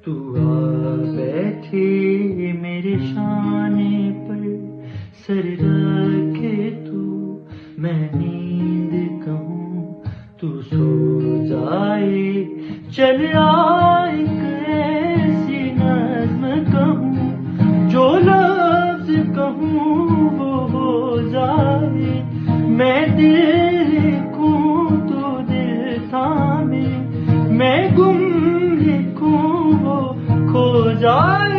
तू आ बैठे मेरे शाने पर सर रखे तू, मैं नींद कहूँ तू सो जाए, चल आए कैसी नज़्म कहूँ, जो लफ्ज़ कहूँ वो हो जाए। मैं दिल लिखूँ तो दिल थामे, मैं गुम लिखूँ वो खो जाए।